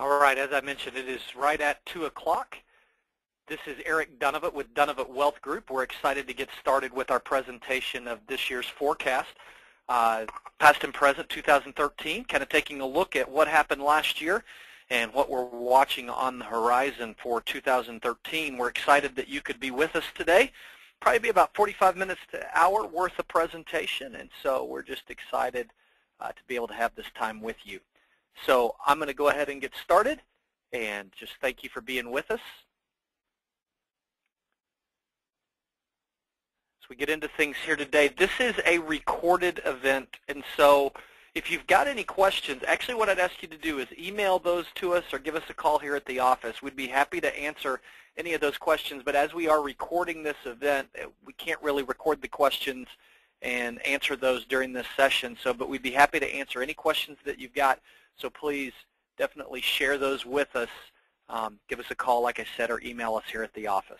All right, as I mentioned, it is right at 2 o'clock. This is Eric Dunavant with Dunavant Wealth Group. We're excited to get started with our presentation of this year's forecast, past and present 2013, kind of taking a look at what happened last year and what we're watching on the horizon for 2013. We're excited that you could be with us today. Probably be about 45 minutes to an hour worth of presentation, and so we're just excited to be able to have this time with you. So I'm going to go ahead and get started, and just thank you for being with us. As we get into things here today, this is a recorded event, and so if you've got any questions, actually what I'd ask you to do is email those to us or give us a call here at the office. We'd be happy to answer any of those questions, but as we are recording this event, we can't really record the questions and answer those during this session, but we'd be happy to answer any questions that you've got. So please definitely share those with us. Give us a call, like I said, or email us here at the office.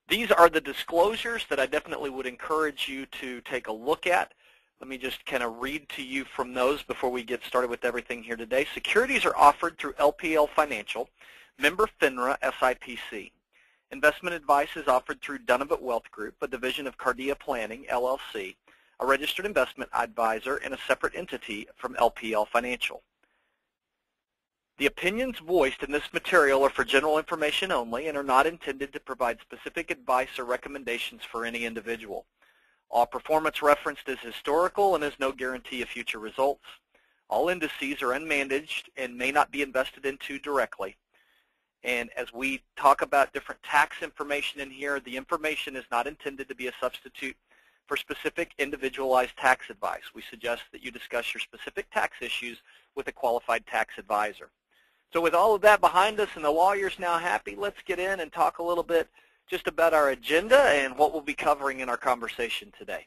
These are the disclosures that I definitely would encourage you to take a look at. Let me just kind of read to you from those before we get started with everything here today. Securities are offered through LPL Financial, member FINRA SIPC. Investment advice is offered through Dunavant Wealth Group, a division of Cardia Planning, LLC, a registered investment advisor and a separate entity from LPL Financial. The opinions voiced in this material are for general information only and are not intended to provide specific advice or recommendations for any individual. All performance referenced is historical and is no guarantee of future results. All indices are unmanaged and may not be invested into directly. And as we talk about different tax information in here, the information is not intended to be a substitute for specific individualized tax advice. We suggest that you discuss your specific tax issues with a qualified tax advisor. So with all of that behind us and the lawyers now happy, let's get in and talk a little bit just about our agenda and what we'll be covering in our conversation today.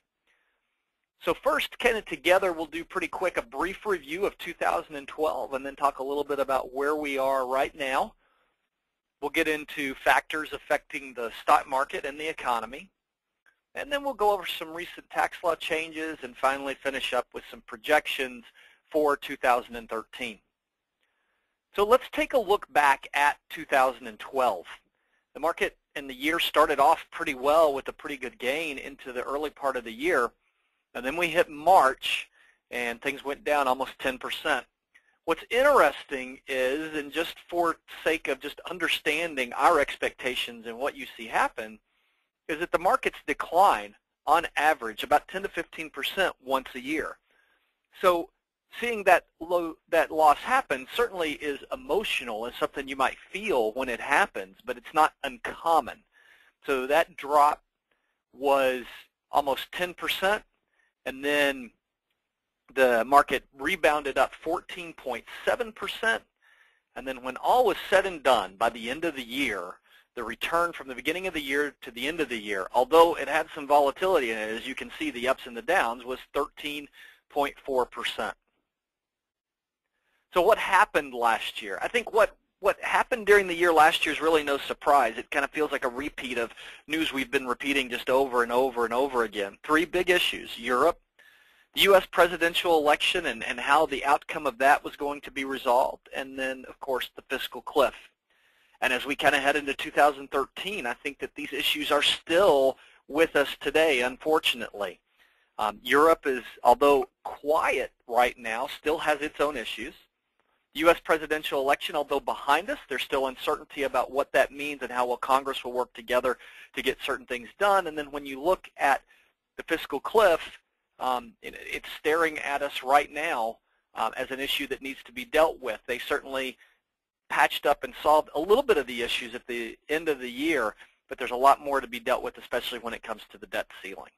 So first, kind of together, we'll do pretty quick a brief review of 2012 and then talk a little bit about where we are right now. We'll get into factors affecting the stock market and the economy. And then we'll go over some recent tax law changes and finally finish up with some projections for 2013. So let's take a look back at 2012. The market and the year started off pretty well with a pretty good gain into the early part of the year. And then we hit March and things went down almost 10%. What's interesting is, and just for sake of just understanding our expectations and what you see happen, is that the markets decline on average about 10 to 15% once a year. So seeing that loss happen certainly is emotional and something you might feel when it happens, but it's not uncommon. So that drop was almost 10%, and then the market rebounded up 14.7%, and then when all was said and done, by the end of the year, the return from the beginning of the year to the end of the year, although it had some volatility in it, as you can see the ups and the downs, was 13.4%. So what happened last year? I think what happened during the year last year is really no surprise. It kind of feels like a repeat of news we've been repeating just over and over and over again. Three big issues: Europe, the U.S. presidential election and how the outcome of that was going to be resolved, and then, of course, the fiscal cliff. And as we kind of head into 2013, I think that these issues are still with us today, unfortunately. Europe is, although quiet right now, still has its own issues. The U.S. presidential election, although behind us, there's still uncertainty about what that means and how well Congress will work together to get certain things done. And then when you look at the fiscal cliff, it's staring at us right now as an issue that needs to be dealt with. They certainly patched up and solved a little bit of the issues at the end of the year, but there's a lot more to be dealt with, especially when it comes to the debt ceiling.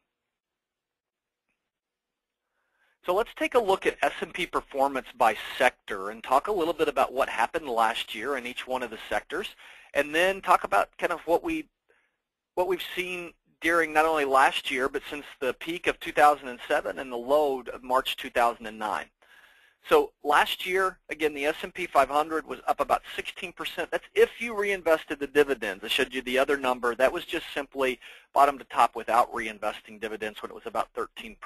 So let's take a look at S&P performance by sector and talk a little bit about what happened last year in each one of the sectors, and then talk about kind of what we've seen during not only last year, but since the peak of 2007 and the low of March 2009. So last year, again, the S&P 500 was up about 16%. That's if you reinvested the dividends. I showed you the other number. That was just simply bottom to top without reinvesting dividends when it was about 13%.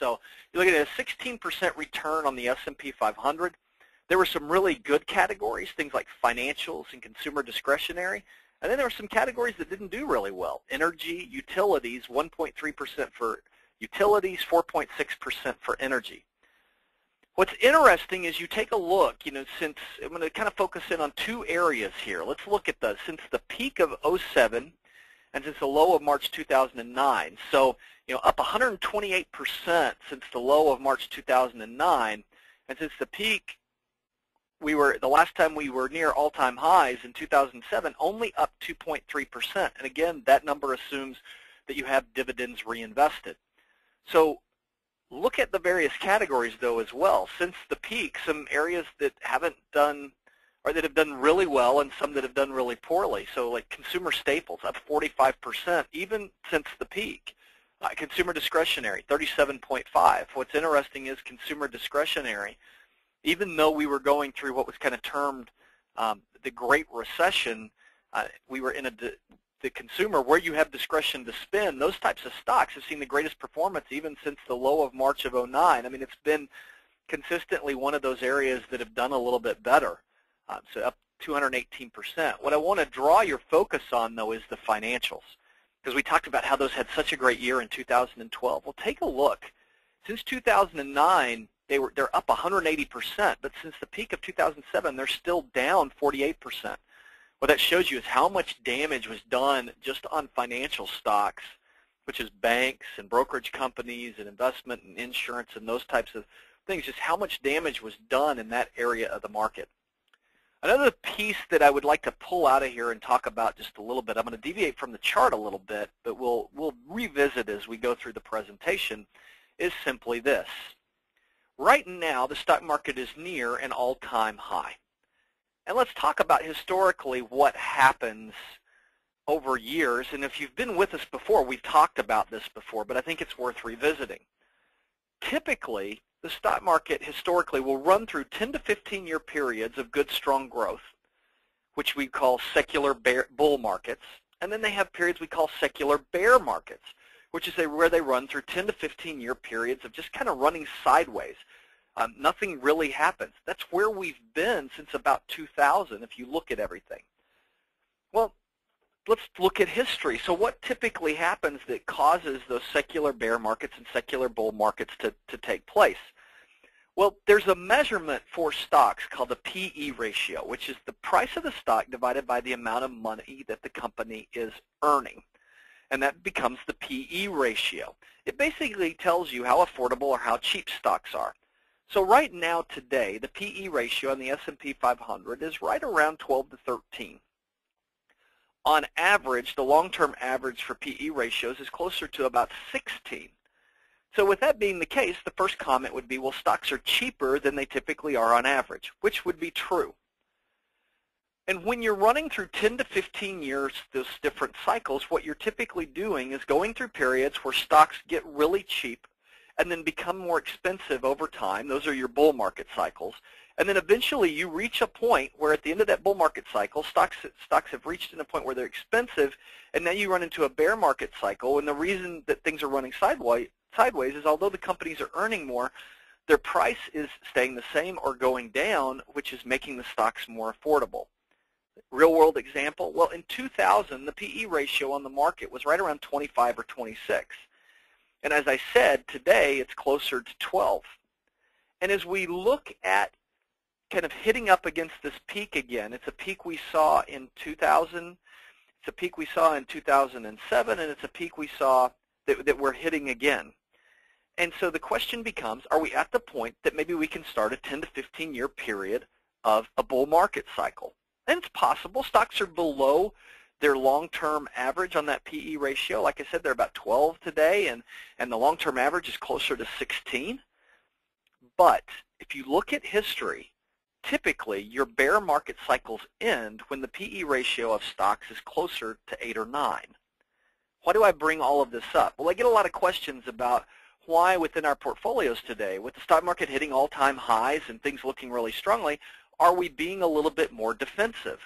So you're looking at a 16% return on the S&P 500. There were some really good categories, things like financials and consumer discretionary, and then there were some categories that didn't do really well. Energy, utilities, 1.3% for utilities, 4.6% for energy. What's interesting is you take a look, since I'm going to kind of focus in on two areas here. Let's look at since the peak of '07 and since the low of March 2009. So, up 128% since the low of March 2009, and since the peak, the last time we were near all-time highs in 2007, only up 2.3%. And again, that number assumes that you have dividends reinvested. So look at the various categories, though, as well. Since the peak, some areas that haven't done, or that have done really well, and some that have done really poorly. So like consumer staples, up 45%, even since the peak. Consumer discretionary, 37.5. What's interesting is consumer discretionary, even though we were going through what was kind of termed the Great Recession, we were in the consumer, where you have discretion to spend, those types of stocks have seen the greatest performance even since the low of March of '09. I mean, it's been consistently one of those areas that have done a little bit better, so up 218%. What I want to draw your focus on, though, is the financials, because we talked about how those had such a great year in 2012. Well, take a look. Since 2009, they're up 180%, but since the peak of 2007, they're still down 48%. What that shows you is how much damage was done just on financial stocks, which is banks and brokerage companies and investment and insurance and those types of things, just how much damage was done in that area of the market. Another piece that I would like to pull out of here and talk about just a little bit, I'm going to deviate from the chart a little bit, but we'll revisit as we go through the presentation, is simply this. Right now, the stock market is near an all-time high. And let's talk about historically what happens over years. And if you've been with us before, we've talked about this before, but I think it's worth revisiting. Typically, the stock market historically will run through 10 to 15-year periods of good, strong growth, which we call secular bull markets. And then they have periods we call secular bear markets, which is where they run through 10 to 15-year periods of just kind of running sideways. Nothing really happens. That's where we've been since about 2000 if you look at everything. Well, let's look at history. So what typically happens that causes those secular bear markets and secular bull markets to take place? Well, there's a measurement for stocks called the PE ratio, which is the price of the stock divided by the amount of money that the company is earning. And that becomes the PE ratio. It basically tells you how affordable or how cheap stocks are. So right now today, the PE ratio on the S&P 500 is right around 12 to 13. On average, the long-term average for PE ratios is closer to about 16. So with that being the case, the first comment would be, well, stocks are cheaper than they typically are on average, which would be true. And when you're running through 10 to 15 years, those different cycles, what you're typically doing is going through periods where stocks get really cheap and then become more expensive over time. Those are your bull market cycles. And then eventually you reach a point where at the end of that bull market cycle, stocks have reached a point where they're expensive, and now you run into a bear market cycle. And the reason that things are running sideways is although the companies are earning more, their price is staying the same or going down, which is making the stocks more affordable. Real world example, well, in 2000, the PE ratio on the market was right around 25 or 26. And as I said, today it's closer to 12. And as we look at kind of hitting up against this peak again, it's a peak we saw in 2000, it's a peak we saw in 2007, and it's a peak we saw that we're hitting again. And so the question becomes, are we at the point that maybe we can start a 10 to 15-year period of a bull market cycle? And it's possible. Stocks are below their long-term average on that PE ratio. Like I said, they're about 12 today, and the long-term average is closer to 16. But if you look at history, typically your bear market cycles end when the PE ratio of stocks is closer to 8 or 9. Why do I bring all of this up? Well, I get a lot of questions about why within our portfolios today, with the stock market hitting all-time highs and things looking really strongly, are we being a little bit more defensive?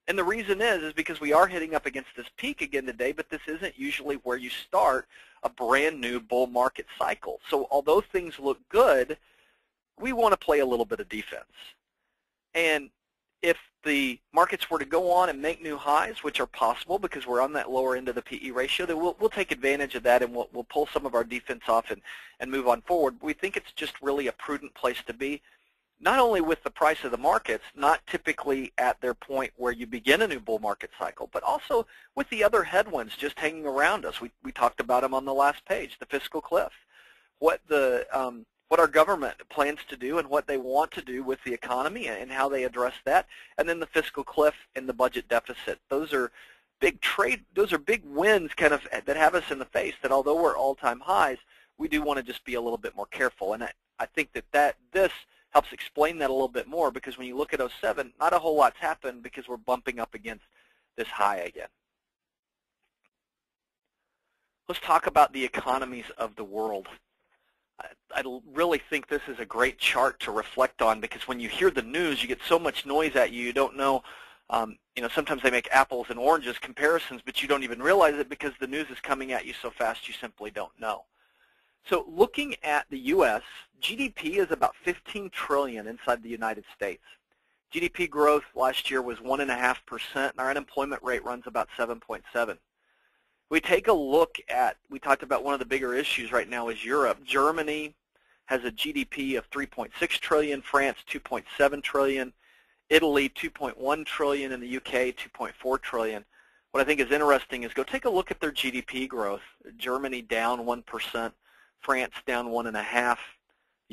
And the reason is because we are hitting up against this peak again today, but this isn't usually where you start a brand new bull market cycle. So although things look good, we want to play a little bit of defense. And if the markets were to go on and make new highs, which are possible because we're on that lower end of the PE ratio, then we'll take advantage of that, and we'll pull some of our defense off and move on forward. We think it's just really a prudent place to be, not only with the price of the markets, not typically at their point where you begin a new bull market cycle, but also with the other headwinds just hanging around us. We talked about them on the last page, the fiscal cliff, what our government plans to do and what they want to do with the economy and how they address that, and then the fiscal cliff and the budget deficit. Those are big wins kind of that have us in the face, that although we're all-time highs, we do want to just be a little bit more careful. And I think that this helps explain that a little bit more, because when you look at '07, not a whole lot's happened because we're bumping up against this high again. Let's talk about the economies of the world. I really think this is a great chart to reflect on, because when you hear the news, you get so much noise at you. You don't know, sometimes they make apples and oranges comparisons, but you don't even realize it because the news is coming at you so fast you simply don't know. So looking at the U.S., GDP is about $15 trillion inside the United States. GDP growth last year was 1.5%, and our unemployment rate runs about 7.7%. We take a look at, we talked about one of the bigger issues right now is Europe. Germany has a GDP of 3.6 trillion, France 2.7 trillion, Italy 2.1 trillion, and the UK 2.4 trillion. What I think is interesting is go take a look at their GDP growth. Germany down 1%, France down 1.5%,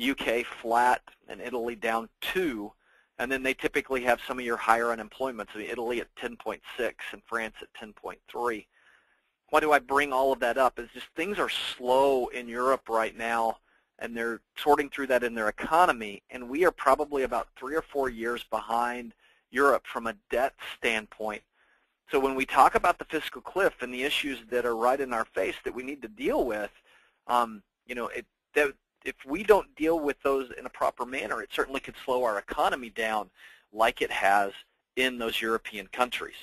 UK flat, and Italy down 2%. And then they typically have some of your higher unemployment, so Italy at 10.6 and France at 10.3. Why do I bring all of that up? Is just things are slow in Europe right now, and they're sorting through that in their economy, and we are probably about 3 or 4 years behind Europe from a debt standpoint. So when we talk about the fiscal cliff and the issues that are right in our face that we need to deal with, if we don't deal with those in a proper manner, it certainly could slow our economy down like it has in those European countries.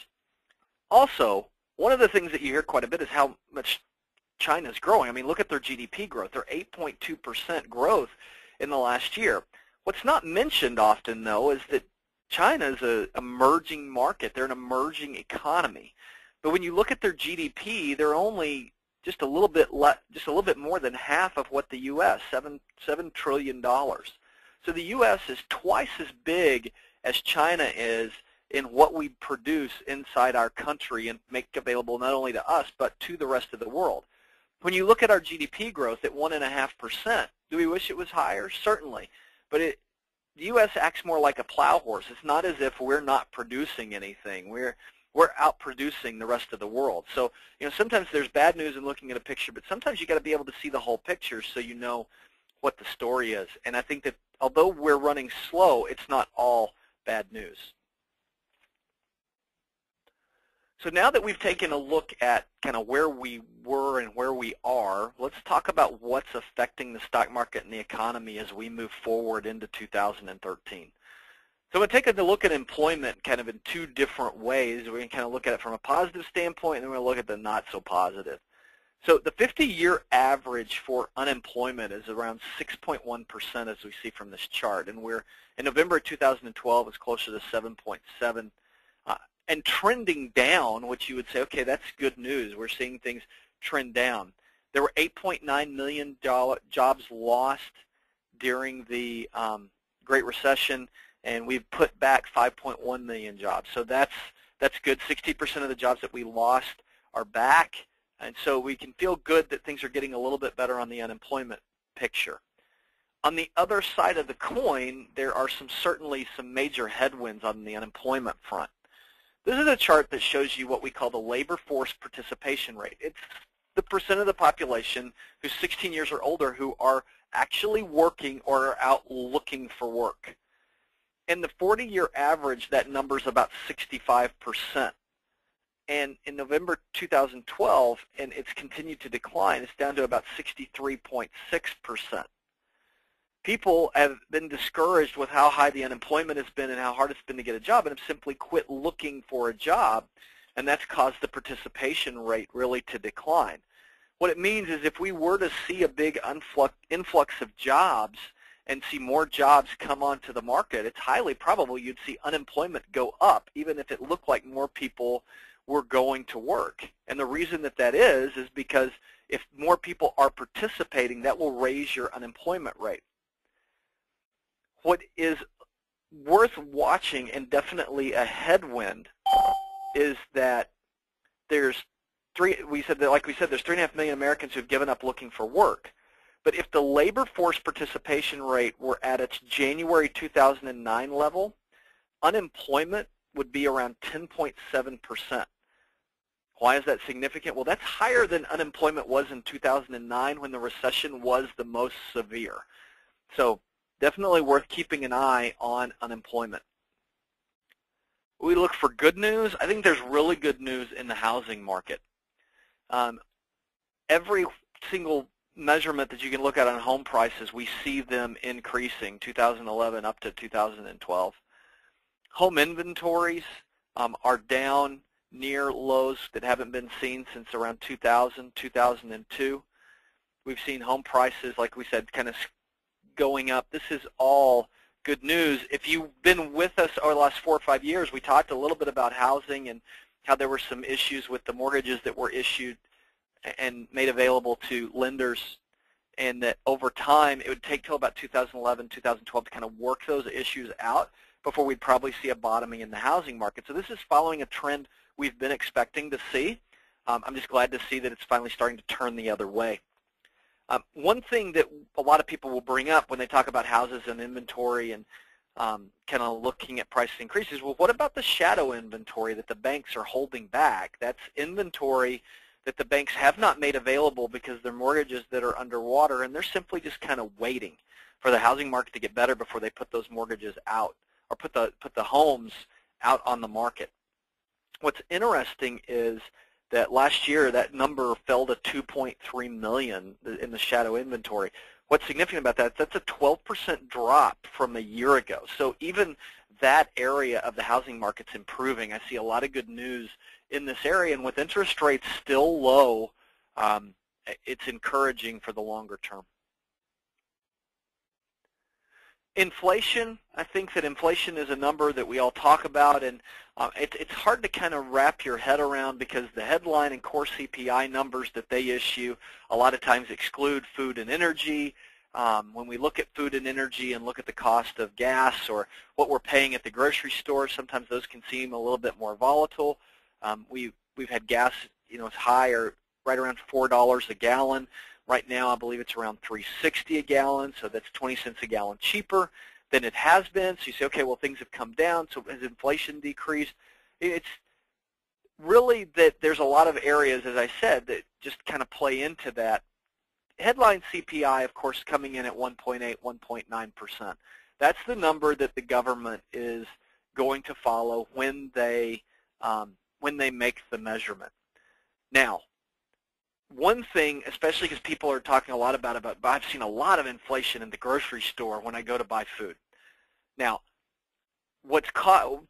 Also, one of the things that you hear quite a bit is how much China's growing. I mean, look at their GDP growth. They're 8.2% growth in the last year. What's not mentioned often, though, is that China is an emerging market. They're an emerging economy. But when you look at their GDP, they're only just a little bit more than half of what the U.S., $7 trillion. So the U.S. is twice as big as China is in what we produce inside our country and make available not only to us but to the rest of the world. When you look at our GDP growth at 1.5%, do we wish it was higher? Certainly. But the U.S. acts more like a plow horse. It's not as if we're not producing anything. We're outproducing the rest of the world. So sometimes there's bad news in looking at a picture, but sometimes you got to be able to see the whole picture so you know what the story is. And I think that although we're running slow, it's not all bad news. So now that we've taken a look at kind of where we were and where we are, let's talk about what's affecting the stock market and the economy as we move forward into 2013. So we're taking a look at employment kind of in two different ways. We're going to kind of look at it from a positive standpoint, and then we're going to look at the not so positive. So the 50-year average for unemployment is around 6.1%, as we see from this chart, and we're in November 2012 it's closer to 7.7%. And trending down, which you would say, okay, that's good news. We're seeing things trend down. There were 8.9 million jobs lost during the Great Recession, and we've put back 5.1 million jobs. So that's good. 60% of the jobs that we lost are back, and so we can feel good that things are getting a little bit better on the unemployment picture. On the other side of the coin, there are certainly some major headwinds on the unemployment front. This is a chart that shows you what we call the labor force participation rate. It's the percent of the population who's 16 years or older who are actually working or are out looking for work. In the 40-year average, that number is about 65%. And in November 2012, and it's continued to decline, it's down to about 63.6%. People have been discouraged with how high the unemployment has been and how hard it's been to get a job, and have simply quit looking for a job, and that's caused the participation rate really to decline. What it means is if we were to see a big influx of jobs and see more jobs come onto the market, it's highly probable you'd see unemployment go up, even if it looked like more people were going to work. And the reason that is because if more people are participating, that will raise your unemployment rate. What is worth watching, and definitely a headwind, is that there's there's 3.5 million Americans who've given up looking for work. But if the labor force participation rate were at its January 2009 level, unemployment would be around 10.7%. Why is that significant? Well, that's higher than unemployment was in 2009 when the recession was the most severe. So definitely worth keeping an eye on unemployment. We look for good news. I think there's really good news in the housing market. Every single measurement that you can look at on home prices, we see them increasing 2011 up to 2012. Home inventories are down near lows that haven't been seen since around 2000, 2002. We've seen home prices, like we said, kind of going up. This is all good news. If you've been with us over the last 4 or 5 years, we talked a little bit about housing and how there were some issues with the mortgages that were issued and made available to lenders, and that over time it would take till about 2011, 2012 to kind of work those issues out before we'd probably see a bottoming in the housing market. So this is following a trend we've been expecting to see. I'm just glad to see that it's finally starting to turn the other way. One thing that a lot of people will bring up when they talk about houses and inventory and kind of looking at price increases, well, what about the shadow inventory that the banks are holding back? That's inventory that the banks have not made available because they're mortgages that are underwater, and they're simply just kind of waiting for the housing market to get better before they put those mortgages out or put the homes out on the market. What's interesting is that last year that number fell to 2.3 million in the shadow inventory. What's significant about that, that's a 12% drop from a year ago. So even that area of the housing market's improving. I see a lot of good news in this area, and with interest rates still low, it's encouraging for the longer term. Inflation, I think that inflation is a number that we all talk about, and it's hard to kind of wrap your head around because the headline and core CPI numbers that they issue a lot of times exclude food and energy. When we look at food and energy and look at the cost of gas or what we're paying at the grocery store, sometimes those can seem a little bit more volatile. We've had gas, as high or right around $4 a gallon. Right now, I believe it's around $3.60 a gallon, so that's 20 cents a gallon cheaper than it has been. So you say, okay, well, things have come down, so has inflation decreased? It's really that there's a lot of areas, as I said, that just kind of play into that. Headline CPI, of course, coming in at 1.8, 1.9%. That's the number that the government is going to follow when they make the measurement. Now, one thing, especially because people are talking a lot about I've seen a lot of inflation in the grocery store when I go to buy food. Now,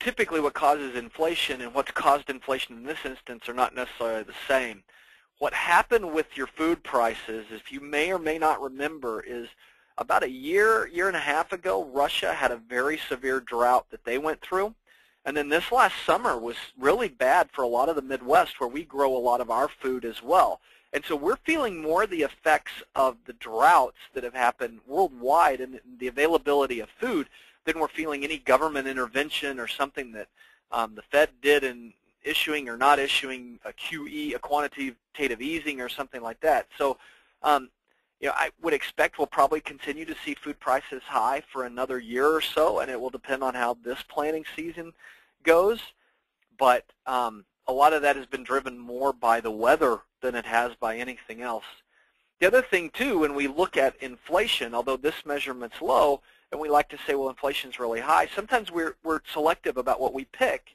typically what causes inflation and what's caused inflation in this instance are not necessarily the same. What happened with your food prices, if you may or may not remember, is about a year and a half ago, Russia had a very severe drought that they went through. And then this last summer was really bad for a lot of the Midwest where we grow a lot of our food as well. And so we're feeling more the effects of the droughts that have happened worldwide and the availability of food than we're feeling any government intervention or something that the Fed did in issuing or not issuing a QE, a quantitative easing or something like that. So I would expect we'll probably continue to see food prices high for another year or so, and it will depend on how this planting season goes. But a lot of that has been driven more by the weather than it has by anything else. The other thing, too, when we look at inflation, although this measurement's low, and we like to say, well, inflation's really high, sometimes we're selective about what we pick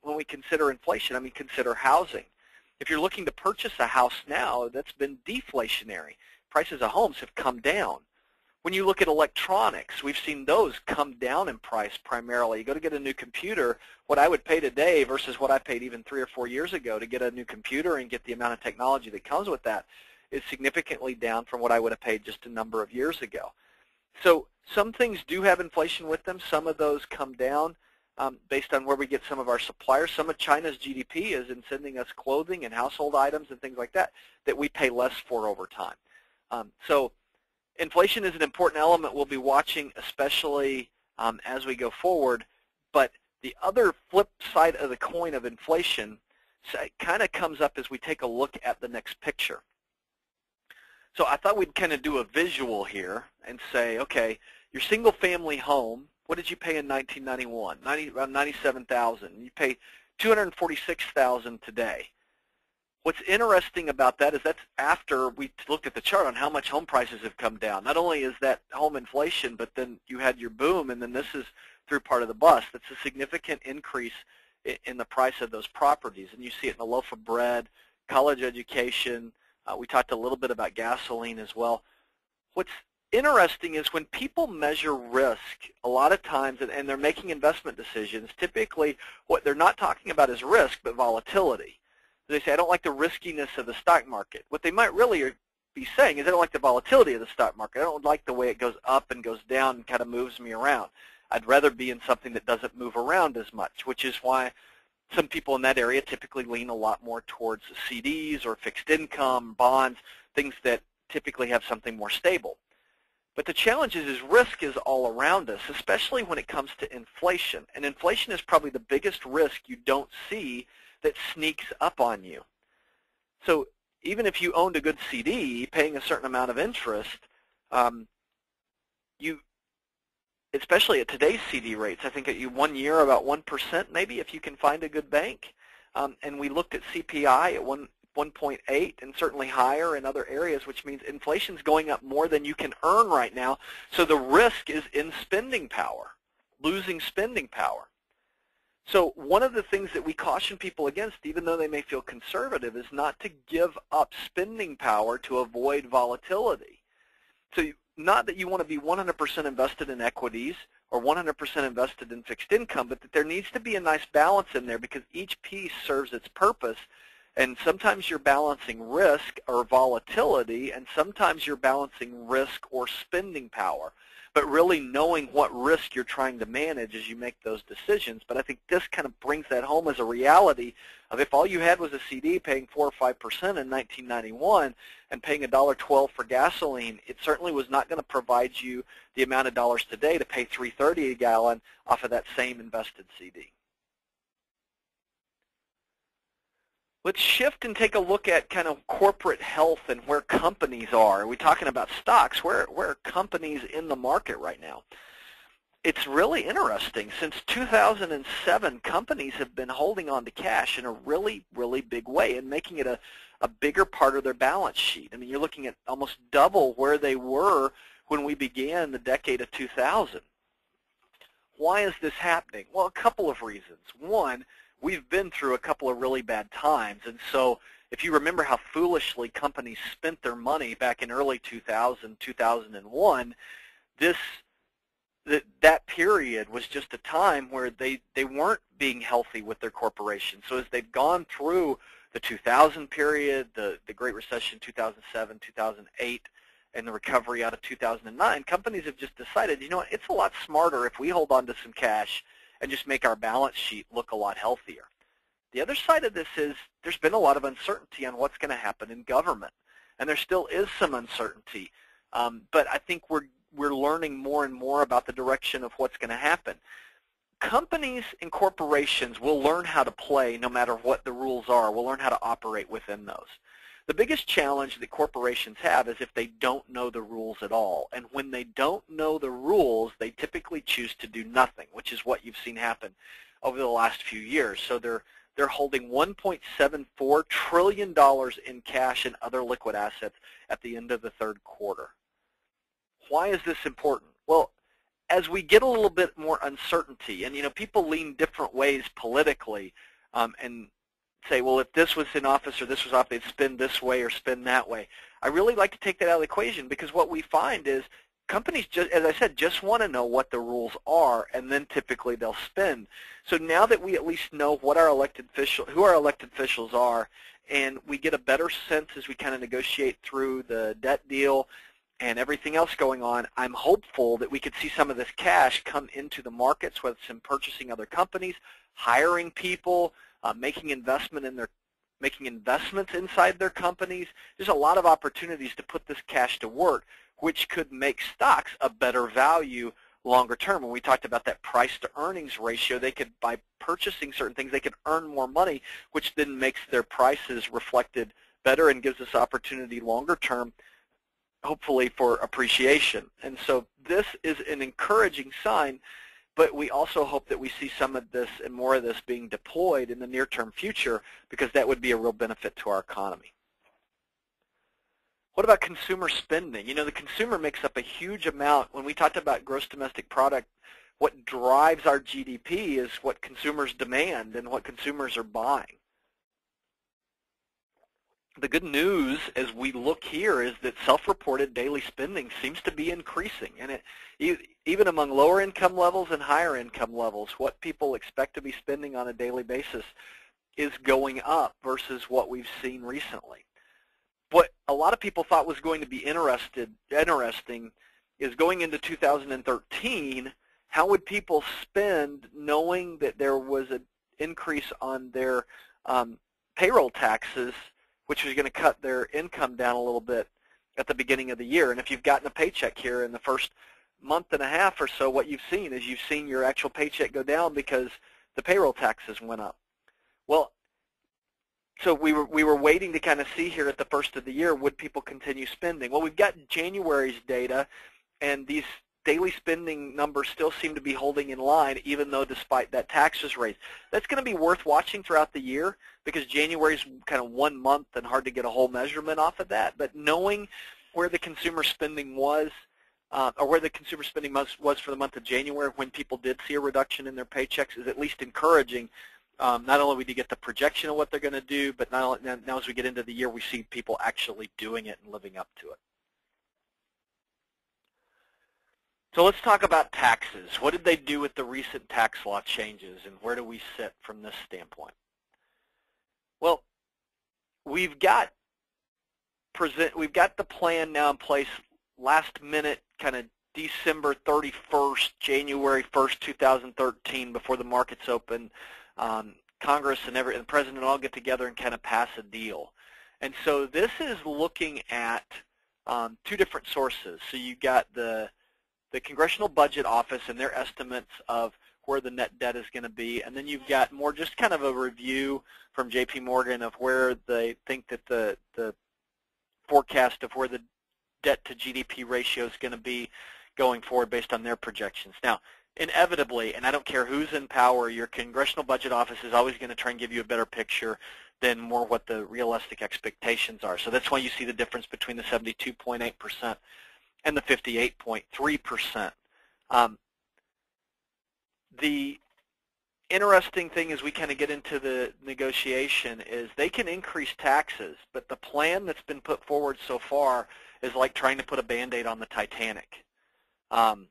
when we consider inflation. I mean, consider housing. If you're looking to purchase a house now, that's been deflationary. Prices of homes have come down. When you look at electronics, we've seen those come down in price primarily. You go to get a new computer, what I would pay today versus what I paid even 3 or 4 years ago to get a new computer and get the amount of technology that comes with that is significantly down from what I would have paid just a number of years ago. So some things do have inflation with them. Some of those come down based on where we get some of our suppliers. Some of China's GDP is in sending us clothing and household items and things like that that we pay less for over time. So inflation is an important element we'll be watching, especially as we go forward. But the other flip side of the coin of inflation kind of comes up as we take a look at the next picture. So I thought we'd kind of do a visual here and say, okay, your single-family home, what did you pay in 1991? Around $97,000. You pay $246,000 today. What's interesting about that is that's after we looked at the chart on how much home prices have come down. Not only is that home inflation, but then you had your boom, and then this is through part of the bust. That's a significant increase in the price of those properties, and you see it in the loaf of bread, college education. We talked a little bit about gasoline as well. What's interesting is when people measure risk, a lot of times, and they're making investment decisions, typically what they're not talking about is risk, but volatility. They say, I don't like the riskiness of the stock market. What they might really be saying is, I don't like the volatility of the stock market. I don't like the way it goes up and goes down and kind of moves me around. I'd rather be in something that doesn't move around as much, which is why some people in that area typically lean a lot more towards CDs or fixed income, bonds, things that typically have something more stable. But the challenge is risk is all around us, especially when it comes to inflation. And inflation is probably the biggest risk you don't see that sneaks up on you. So even if you owned a good CD, paying a certain amount of interest, especially at today's CD rates, I think at 1 year about 1% maybe if you can find a good bank. And we looked at CPI at 1.8 and certainly higher in other areas, which means inflation's going up more than you can earn right now. So the risk is in spending power, losing spending power. So one of the things that we caution people against, even though they may feel conservative, is not to give up spending power to avoid volatility. So not that you want to be 100% invested in equities or 100% invested in fixed income, but that there needs to be a nice balance in there because each piece serves its purpose. And sometimes you're balancing risk or volatility, and sometimes you're balancing risk or spending power. But really knowing what risk you're trying to manage as you make those decisions. But I think this kind of brings that home as a reality of if all you had was a CD paying 4 or 5% in 1991 and paying $1.12 for gasoline, it certainly was not going to provide you the amount of dollars today to pay $3.30 a gallon off of that same invested CD. Let's shift and take a look at kind of corporate health and where companies are. Are we talking about stocks? Where are companies in the market right now? It's really interesting. Since 2007, companies have been holding on to cash in a really, really big way and making it a bigger part of their balance sheet. I mean, you're looking at almost double where they were when we began the decade of 2000. Why is this happening? Well, a couple of reasons. One, we've been through a couple of really bad times, and so if you remember how foolishly companies spent their money back in early 2000, 2001, that period was just a time where they weren't being healthy with their corporations. So as they've gone through the 2000 period, the Great Recession, 2007, 2008, and the recovery out of 2009, companies have just decided, you know what, it's a lot smarter if we hold on to some cash and just make our balance sheet look a lot healthier. The other side of this is there's been a lot of uncertainty on what's going to happen in government, and there still is some uncertainty. But I think we're learning more and more about the direction of what's going to happen. Companies and corporations will learn how to play no matter what the rules are. We'll learn how to operate within those. The biggest challenge that corporations have is if they don't know the rules at all. And when they don't know the rules, they typically choose to do nothing, which is what you've seen happen over the last few years. So they're holding $1.74 trillion in cash and other liquid assets at the end of the third quarter. Why is this important? Well, as we get a little bit more uncertainty, and people lean different ways politically, and say, well, if this was in office or this was off, they'd spend this way or spend that way. I really like to take that out of the equation because what we find is companies, just, as I said, just want to know what the rules are, and then typically they'll spend. So now that we at least know what who our elected officials are, and we get a better sense as we kind of negotiate through the debt deal, and everything else going on, I'm hopeful that we could see some of this cash come into the markets, whether it's in purchasing other companies, hiring people, making investments inside their companies. There's a lot of opportunities to put this cash to work, which could make stocks a better value longer term. When we talked about that price to earnings ratio, they could, by purchasing certain things, they could earn more money, which then makes their prices reflected better and gives us opportunity longer term, hopefully, for appreciation. And so this is an encouraging sign, but we also hope that we see some of this and more of this being deployed in the near-term future, because that would be a real benefit to our economy. What about consumer spending? You know, the consumer makes up a huge amount. When we talked about gross domestic product, what drives our GDP is what consumers demand and what consumers are buying. The good news as we look here is that self-reported daily spending seems to be increasing, and even among lower income levels and higher income levels, what people expect to be spending on a daily basis is going up versus what we've seen recently. What a lot of people thought was going to be interesting is going into 2013, how would people spend knowing that there was an increase on their payroll taxes, which was going to cut their income down a little bit at the beginning of the year. And if you've gotten a paycheck here in the first month and a half or so, what you've seen is you've seen your actual paycheck go down because the payroll taxes went up. Well, so we were waiting to kind of see here at the first of the year, would people continue spending? Well, we've got January's data, and these daily spending numbers still seem to be holding in line, even though despite that taxes raised. That's going to be worth watching throughout the year, because January's kind of 1 month and hard to get a whole measurement off of that. But knowing where the consumer spending was, or where the consumer spending was for the month of January, when people did see a reduction in their paychecks, is at least encouraging. Not only do we get the projection of what they're going to do, but now as we get into the year, we see people actually doing it and living up to it. So let's talk about taxes. What did they do with the recent tax law changes, and where do we sit from this standpoint? Well, we've got the plan now in place last minute, kind of December 31st, January 1st, 2013, before the markets open. Congress and the President all get together and kind of pass a deal. And so this is looking at two different sources. So you've got the Congressional Budget Office and their estimates of where the net debt is going to be, and then you've got more just kind of a review from J.P. Morgan of where they think that the forecast of where the debt to GDP ratio is going to be going forward based on their projections. Now, inevitably, and I don't care who's in power, your Congressional Budget Office is always going to try and give you a better picture than more what the realistic expectations are. So that's why you see the difference between the 72.8% and the 58.3%. The interesting thing as we kind of get into the negotiation is they can increase taxes, but the plan that's been put forward so far is like trying to put a Band-Aid on the Titanic. And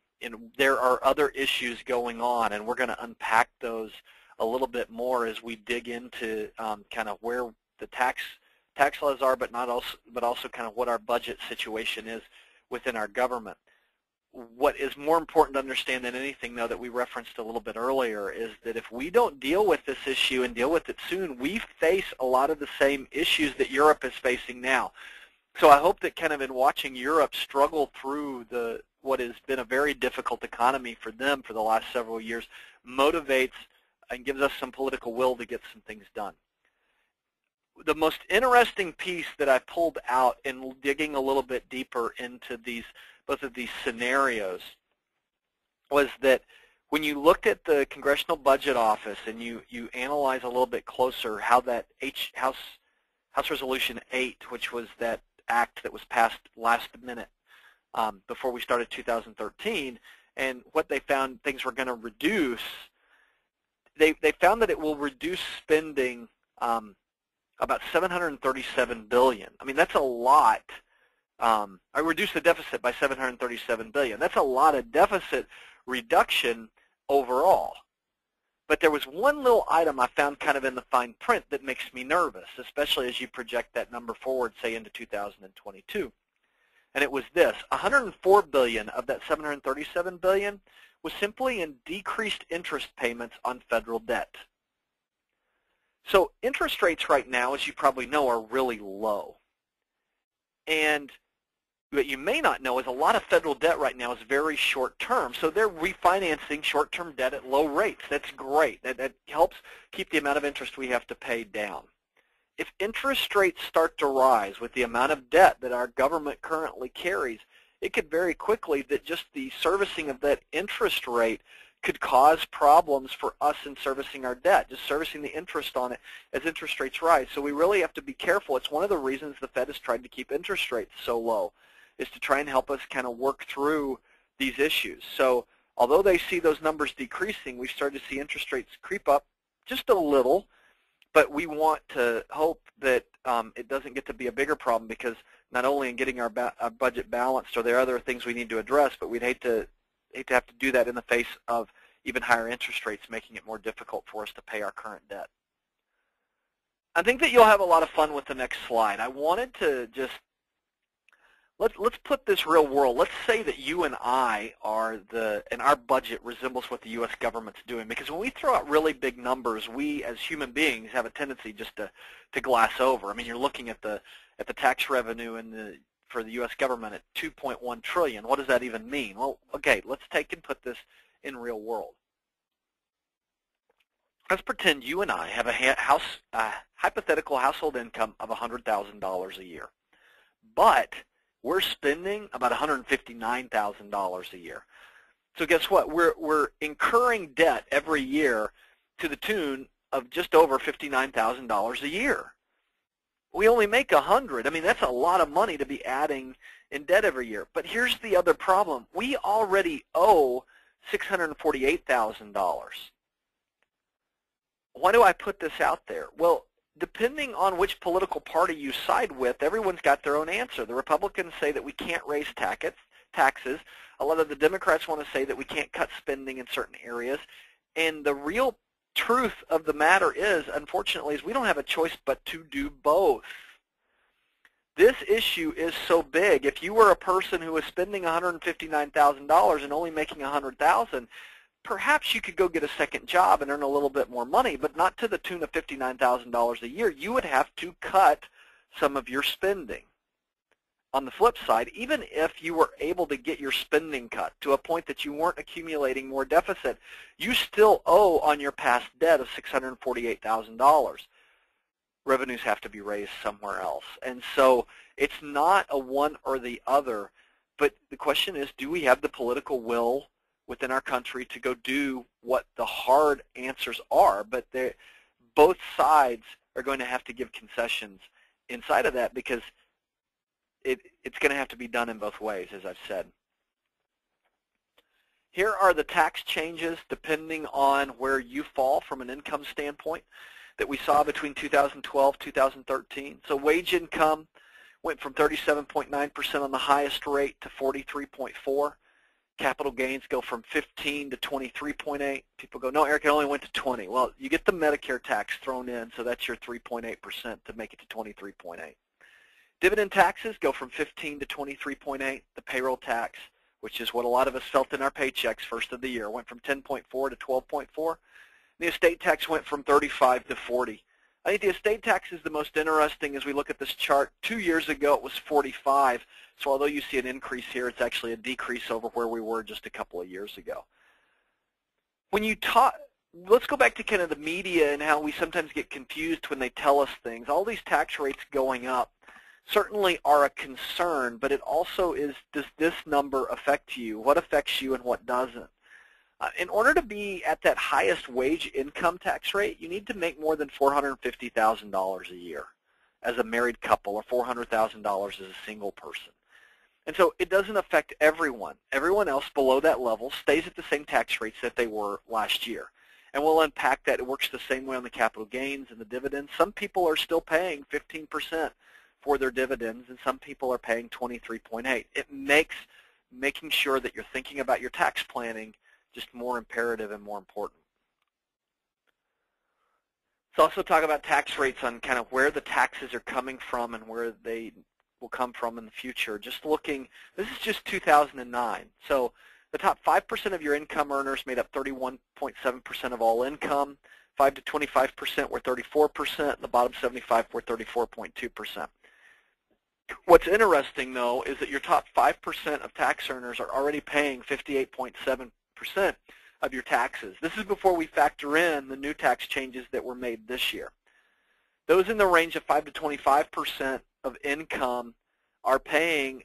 there are other issues going on, and we're going to unpack those a little bit more as we dig into kind of where the tax laws are, but also kind of what our budget situation is within our government. What is more important to understand than anything, though, that we referenced a little bit earlier, is that if we don't deal with this issue and deal with it soon, we face a lot of the same issues that Europe is facing now. So I hope that kind of in watching Europe struggle through what has been a very difficult economy for them for the last several years motivates and gives us some political will to get some things done. The most interesting piece that I pulled out in digging a little bit deeper into both of these scenarios was that when you looked at the Congressional Budget Office and you analyze a little bit closer how that House Resolution 8, which was that act that was passed last minute before we started 2013, and what they found things were going to reduce, they found that it will reduce spending about $737 billion. I mean, that's a lot. I reduced the deficit by $737 billion. That's a lot of deficit reduction overall. But there was one little item I found kind of in the fine print that makes me nervous, especially as you project that number forward, say, into 2022. And it was this: 104 billion of that 737 billion was simply in decreased interest payments on federal debt. So interest rates right now, as you probably know, are really low. And what you may not know is a lot of federal debt right now is very short-term. So they're refinancing short-term debt at low rates. That's great. That helps keep the amount of interest we have to pay down. If interest rates start to rise with the amount of debt that our government currently carries, it could very quickly that just the servicing of that interest rate could cause problems for us in servicing our debt, just servicing the interest on it as interest rates rise. So we really have to be careful. It's one of the reasons the Fed has tried to keep interest rates so low, is to try and help us kind of work through these issues. So although they see those numbers decreasing, we've started to see interest rates creep up just a little, but we want to hope that it doesn't get to be a bigger problem, because not only in getting our budget balanced are there other things we need to address, but we'd hate to have to do that in the face of even higher interest rates, making it more difficult for us to pay our current debt. I think that you'll have a lot of fun with the next slide. I wanted to just, let's put this real world. Let's say that you and I are and our budget resembles what the U.S. government's doing, because when we throw out really big numbers, we as human beings have a tendency just to glass over. I mean, you're looking at the tax revenue for the U.S. government at $2.1 trillion. What does that even mean? Well, okay, let's take and put this in real world. Let's pretend you and I have a hypothetical household income of $100,000 a year, but we're spending about $159,000 a year. So guess what? We're incurring debt every year to the tune of just over $59,000 a year. We only make 100. I mean, that's a lot of money to be adding in debt every year. But here's the other problem. We already owe $648,000. Why do I put this out there? Well, depending on which political party you side with, everyone's got their own answer. The Republicans say that we can't raise taxes. A lot of the Democrats want to say that we can't cut spending in certain areas. And the real truth of the matter is, unfortunately, is we don't have a choice but to do both. This issue is so big. If you were a person who was spending $159,000 and only making $100,000, perhaps you could go get a second job and earn a little bit more money, but not to the tune of $59,000 a year. You would have to cut some of your spending. On the flip side, even if you were able to get your spending cut to a point that you weren't accumulating more deficit, you still owe on your past debt of $648,000. Revenues have to be raised somewhere else. And so it's not a one or the other, but the question is, do we have the political will within our country to go do what the hard answers are? But both sides are going to have to give concessions inside of that, because it's going to have to be done in both ways, as I've said. Here are the tax changes depending on where you fall from an income standpoint that we saw between 2012 2013. So wage income went from 37.9% on the highest rate to 43.4%. Capital gains go from 15 to 23.8. People go, no, Eric, it only went to 20. Well, you get the Medicare tax thrown in, so that's your 3.8% to make it to 23.8. Dividend taxes go from 15 to 23.8. The payroll tax, which is what a lot of us felt in our paychecks first of the year, went from 10.4 to 12.4. The estate tax went from 35 to 40. I think the estate tax is the most interesting as we look at this chart. 2 years ago it was 45. So although you see an increase here, it's actually a decrease over where we were just a couple of years ago. When you talk, let's go back to kind of the media and how we sometimes get confused when they tell us things. All these tax rates going up certainly are a concern, but it also is, does this number affect you? What affects you and what doesn't? In order to be at that highest wage income tax rate, you need to make more than $450,000 a year as a married couple, or $400,000 as a single person. And so it doesn't affect everyone. Everyone else below that level stays at the same tax rates that they were last year. And we'll unpack that. It works the same way on the capital gains and the dividends. Some people are still paying 15% for their dividends, and some people are paying 23.8. It makes making sure that you're thinking about your tax planning just more imperative and more important. Let's also talk about tax rates on kind of where the taxes are coming from and where they will come from in the future. Just looking, this is just 2009. So the top 5% of your income earners made up 31.7% of all income. 5 to 25% were 34%. The bottom 75 were 34.2%. What's interesting, though, is that your top 5% of tax earners are already paying 58.7% of your taxes. This is before we factor in the new tax changes that were made this year. Those in the range of 5 to 25% of income are paying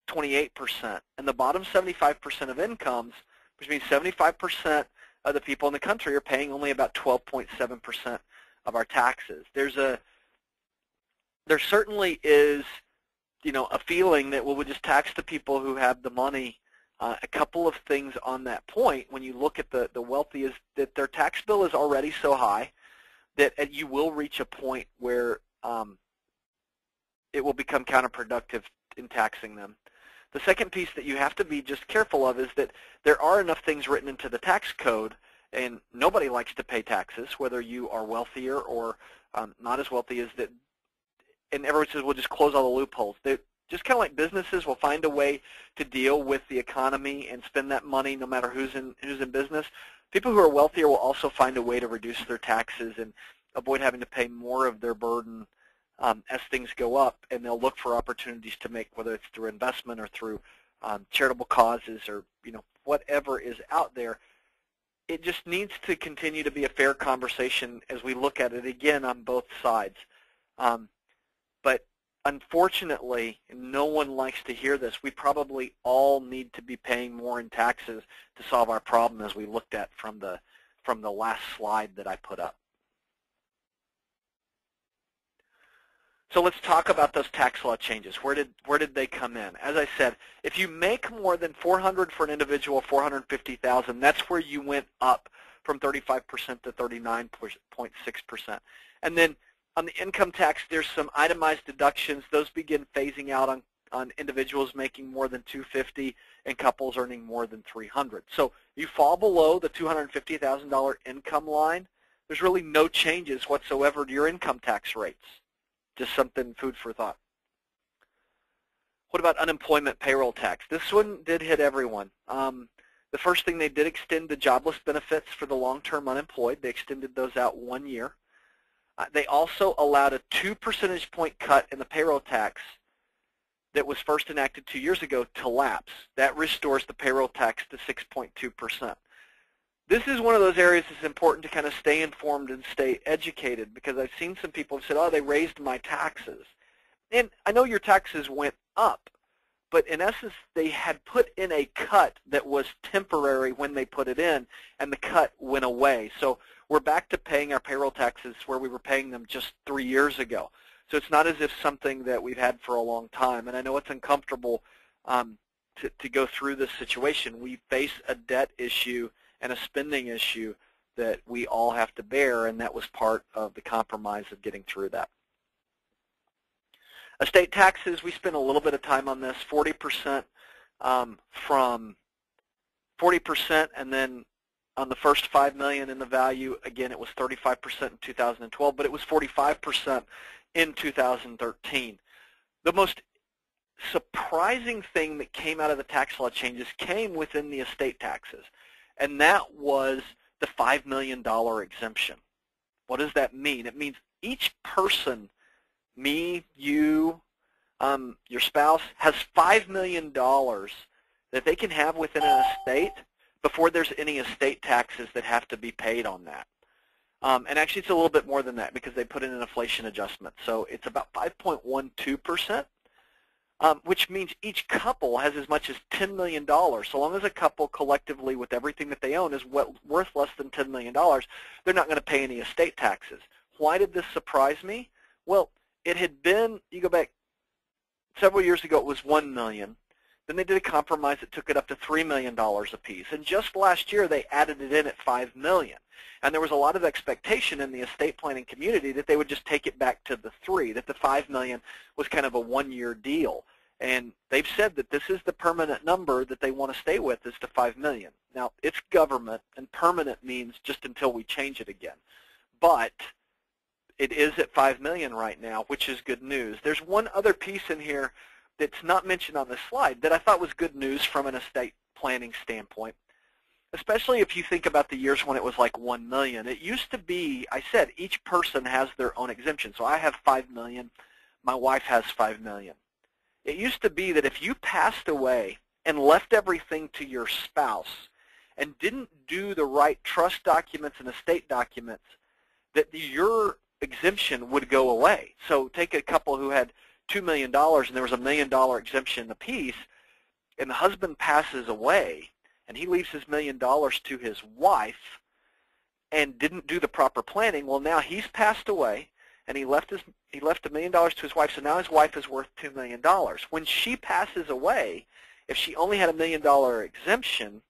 28%, and the bottom 75% of incomes, which means 75% of the people in the country, are paying only about 12.7% of our taxes. There certainly is, a feeling that, well, we'll just tax the people who have the money. A couple of things on that point, when you look at the wealthy, is that their tax bill is already so high that you will reach a point where it will become counterproductive in taxing them. The second piece that you have to be just careful of is that there are enough things written into the tax code, and nobody likes to pay taxes, whether you are wealthier or not as wealthy as that. And everyone says, we'll just close all the loopholes. They, just kind of like businesses will find a way to deal with the economy and spend that money no matter who's in business. People who are wealthier will also find a way to reduce their taxes and avoid having to pay more of their burden as things go up, and they'll look for opportunities to make, whether it's through investment or through charitable causes or whatever is out there. It just needs to continue to be a fair conversation as we look at it again on both sides. But unfortunately, no one likes to hear this. We probably all need to be paying more in taxes to solve our problem, as we looked at from the last slide that I put up. So let's talk about those tax law changes. Where did they come in? As I said, if you make more than $400 for an individual, $450,000, that's where you went up from 35% to 39.6%. And then on the income tax, there's some itemized deductions. Those begin phasing out on individuals making more than $250 and couples earning more than $300. So you fall below the $250,000 income line, there's really no changes whatsoever to your income tax rates. Just something, food for thought. What about unemployment payroll tax? This one did hit everyone. The first thing, they did extend the jobless benefits for the long-term unemployed. They extended those out 1 year. They also allowed a 2 percentage point cut in the payroll tax that was first enacted 2 years ago to lapse. That restores the payroll tax to 6.2%. This is one of those areas that's important to kind of stay informed and stay educated, because I've seen some people have said, oh, they raised my taxes. And I know your taxes went up, but in essence, they had put in a cut that was temporary when they put it in, and the cut went away. So we're back to paying our payroll taxes where we were paying them just 3 years ago. So it's not as if something that we've had for a long time. And I know it's uncomfortable to go through this situation. We face a debt issue and a spending issue that we all have to bear, and that was part of the compromise of getting through that. Estate taxes, we spent a little bit of time on this, 40% from 40%, and then on the first $5 million in the value, again, it was 35% in 2012, but it was 45% in 2013. The most surprising thing that came out of the tax law changes came within the estate taxes, and that was the $5 million exemption. What does that mean? It means each person, me, you, your spouse, has $5 million that they can have within an estate before there's any estate taxes that have to be paid on that. And actually it's a little bit more than that, because they put in an inflation adjustment. So it's about 5.12%. Which means each couple has as much as $10 million. So long as a couple collectively with everything that they own is worth less than $10 million, they're not going to pay any estate taxes. Why did this surprise me? Well, it had been, you go back several years ago, it was $1 million. Then they did a compromise that took it up to $3 million apiece. And just last year, they added it in at $5 million. And there was a lot of expectation in the estate planning community that they would just take it back to the 3, that the $5 million was kind of a one-year deal. And they've said that this is the permanent number that they want to stay with, is the $5 million. Now, it's government, and permanent means just until we change it again. But it is at $5 million right now, which is good news. There's one other piece in here that's not mentioned on this slide that I thought was good news from an estate planning standpoint, especially if you think about the years when it was like $1 million. It used to be, I said, each person has their own exemption. So I have $5 million. My wife has $5 million. It used to be that if you passed away and left everything to your spouse and didn't do the right trust documents and estate documents, that your exemption would go away. So take a couple who had $2 million and there was $1 million exemption apiece, and the husband passes away and he leaves his $1 million to his wife and didn't do the proper planning. Well, now he's passed away and he left $1 million to his wife, so now his wife is worth $2 million. When she passes away, if she only had $1 million exemption,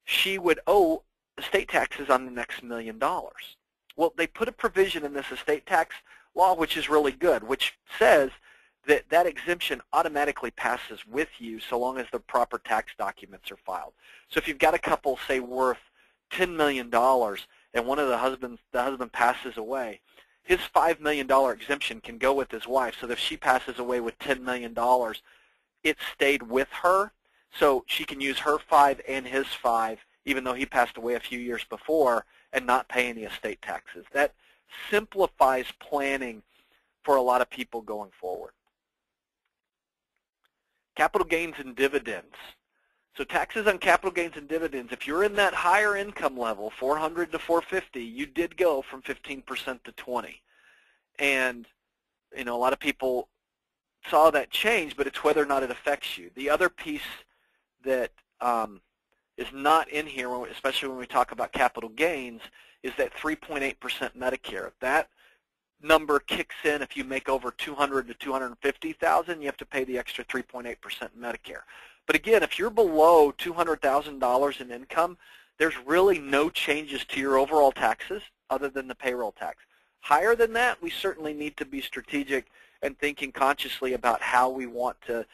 she would owe estate taxes on the next $1 million. Well, they put a provision in this estate tax law, which is really good, which says that that exemption automatically passes with you so long as the proper tax documents are filed. So if you've got a couple, say, worth $10 million and one of the husband passes away, his $5 million exemption can go with his wife. So that if she passes away with $10 million, it stayed with her. So she can use her 5 and his 5, even though he passed away a few years before, and not pay any estate taxes. That simplifies planning for a lot of people going forward. Capital gains and dividends. So taxes on capital gains and dividends, if you're in that higher income level, 400 to 450, you did go from 15% to 20. And a lot of people saw that change, but it's whether or not it affects you. The other piece that is not in here, especially when we talk about capital gains, is that 3.8% Medicare. That number kicks in if you make over $200,000 to $250,000. You have to pay the extra 3.8% Medicare. But again, if you're below $200,000 in income, there's really no changes to your overall taxes other than the payroll tax. Higher than that, we certainly need to be strategic and thinking consciously about how we want to,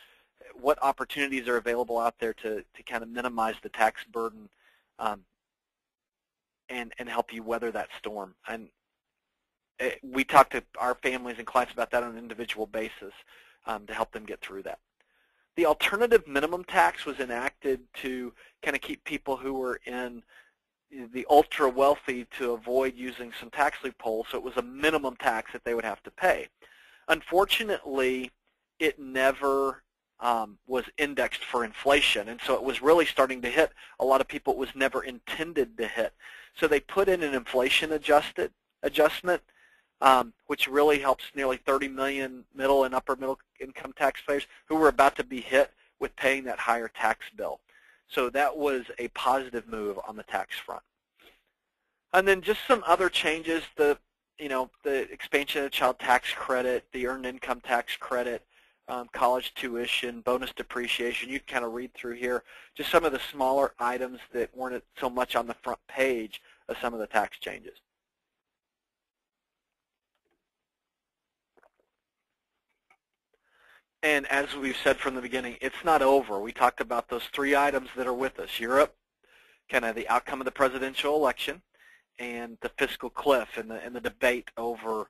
what opportunities are available out there to kind of minimize the tax burden and help you weather that storm. And we talk to our families and clients about that on an individual basis to help them get through that. The alternative minimum tax was enacted to kind of keep people who were in the ultra wealthy to avoid using some tax loopholes, so it was a minimum tax that they would have to pay. Unfortunately, it never was indexed for inflation, and so it was really starting to hit a lot of people it was never intended to hit. So they put in an inflation adjustment, which really helps nearly 30 million middle and upper middle income taxpayers who were about to be hit with paying that higher tax bill. So that was a positive move on the tax front. And then just some other changes, the expansion of child tax credit, the earned income tax credit, college tuition, bonus depreciation. You can kind of read through here just some of the smaller items that weren't so much on the front page of some of the tax changes. And as we've said from the beginning, it's not over. We talked about those 3 items that are with us: Europe, kind of the outcome of the presidential election, and the fiscal cliff and the debate over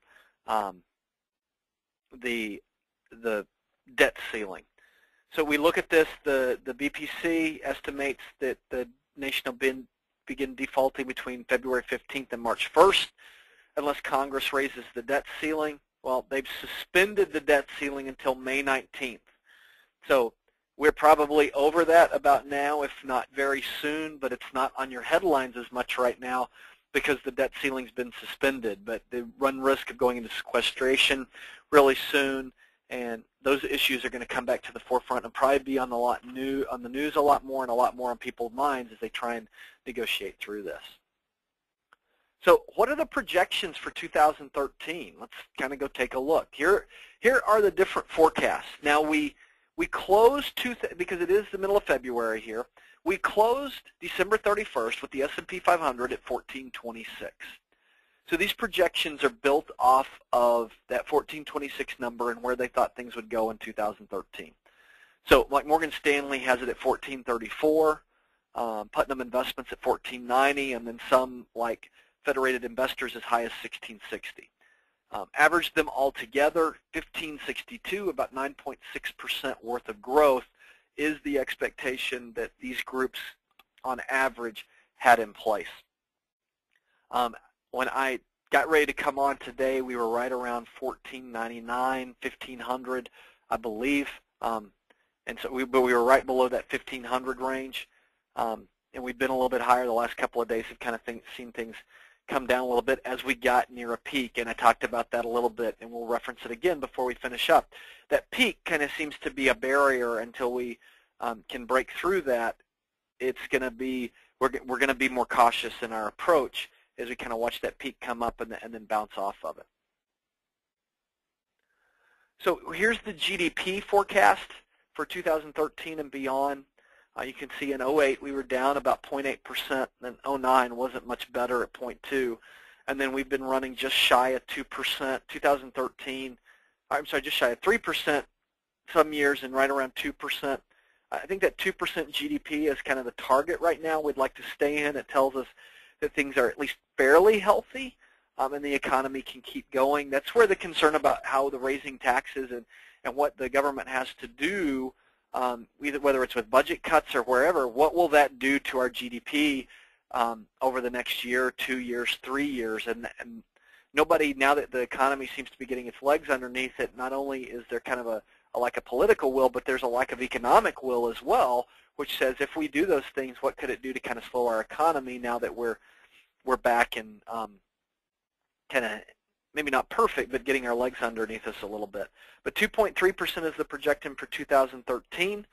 the debt ceiling. So we look at this. The BPC estimates that the nation will begin defaulting between February 15th and March 1st unless Congress raises the debt ceiling. Well, they've suspended the debt ceiling until May 19th. So we're probably over that about now, if not very soon, but it's not on your headlines as much right now because the debt ceiling's been suspended. But they run risk of going into sequestration really soon, and those issues are going to come back to the forefront and probably be on the news a lot more and a lot more on people's minds as they try and negotiate through this. So what are the projections for 2013? Let's kind of go take a look. Here are the different forecasts. Now we closed, because it is the middle of February here, we closed December 31st with the S&P 500 at 1426. So these projections are built off of that 1426 number and where they thought things would go in 2013. So like Morgan Stanley has it at 1434, Putnam Investments at 1490, and then some like Federated Investors as high as 1660. Average them all together, 1562, about 9.6% worth of growth is the expectation that these groups on average had in place. When I got ready to come on today, we were right around 1499, 1500, I believe, and so we were right below that 1500 range, and we've been a little bit higher the last couple of days. Have kind of seen things come down a little bit as we got near a peak, and I talked about that a little bit, and we'll reference it again before we finish up. That peak kind of seems to be a barrier until we can break through that. It's going to be, we're going to be more cautious in our approach as we kind of watch that peak come up and then bounce off of it. So here's the GDP forecast for 2013 and beyond. You can see in 08 we were down about 0.8%, and 09 wasn't much better at 0.2, and then we've been running just shy of 2%. 2013, I'm sorry, just shy of 3% some years and right around 2%. I think that 2% GDP is kind of the target right now we'd like to stay in. It tells us that things are at least fairly healthy, and the economy can keep going. That's where the concern about how the raising taxes and what the government has to do, whether it's with budget cuts or wherever, what will that do to our GDP over the next year, 2 years, 3 years? And nobody, now that the economy seems to be getting its legs underneath it, not only is there kind of a lack of political will, but there's a lack of economic will as well, which says if we do those things, what could it do to kind of slow our economy now that we're back in kind of, maybe not perfect, but getting our legs underneath us a little bit. But 2.3% is the projection for 2013,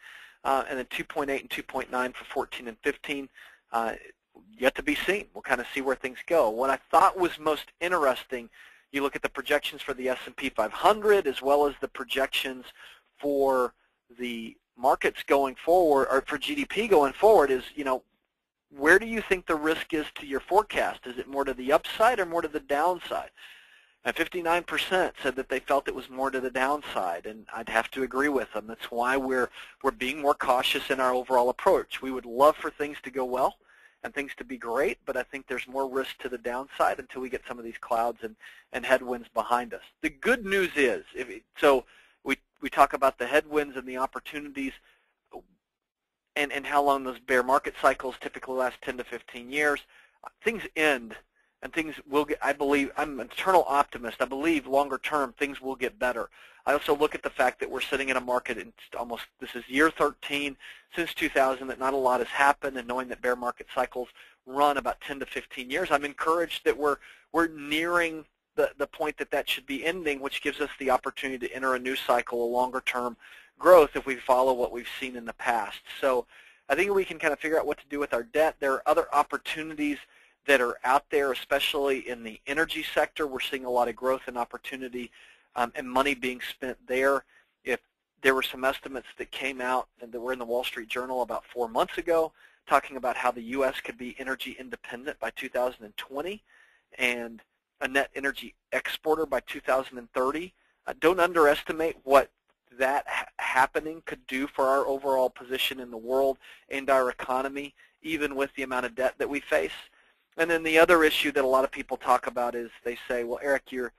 and then 2.8 and 2.9 for 14 and 15. Yet to be seen. We'll kind of see where things go. What I thought was most interesting, you look at the projections for the S&P 500 as well as the projections for the markets going forward, or for GDP going forward, is, you know, where do you think the risk is to your forecast? Is it more to the upside or more to the downside? And 59% said that they felt it was more to the downside, and I'd have to agree with them. That's why we're being more cautious in our overall approach. We would love for things to go well and things to be great, but I think there's more risk to the downside until we get some of these clouds and headwinds behind us. The good news is, so we talk about the headwinds and the opportunities and how long those bear market cycles typically last 10 to 15 years. Things end, and things will get, I believe, I'm an eternal optimist. I believe longer term things will get better. I also look at the fact that we're sitting in a market, in almost, this is year 13 since 2000, that not a lot has happened, and knowing that bear market cycles run about 10 to 15 years, I'm encouraged that we're nearing the point that should be ending, which gives us the opportunity to enter a new cycle, a longer term growth, if we follow what we've seen in the past. So I think we can kind of figure out what to do with our debt. There are other opportunities that are out there, especially in the energy sector. We're seeing a lot of growth and opportunity and money being spent there. If there were some estimates that came out and that were in the Wall Street Journal about 4 months ago, talking about how the U.S. could be energy independent by 2020 and a net energy exporter by 2030. Don't underestimate what that happening could do for our overall position in the world and our economy, even with the amount of debt that we face. And then the other issue that a lot of people talk about is they say, well, Eric, you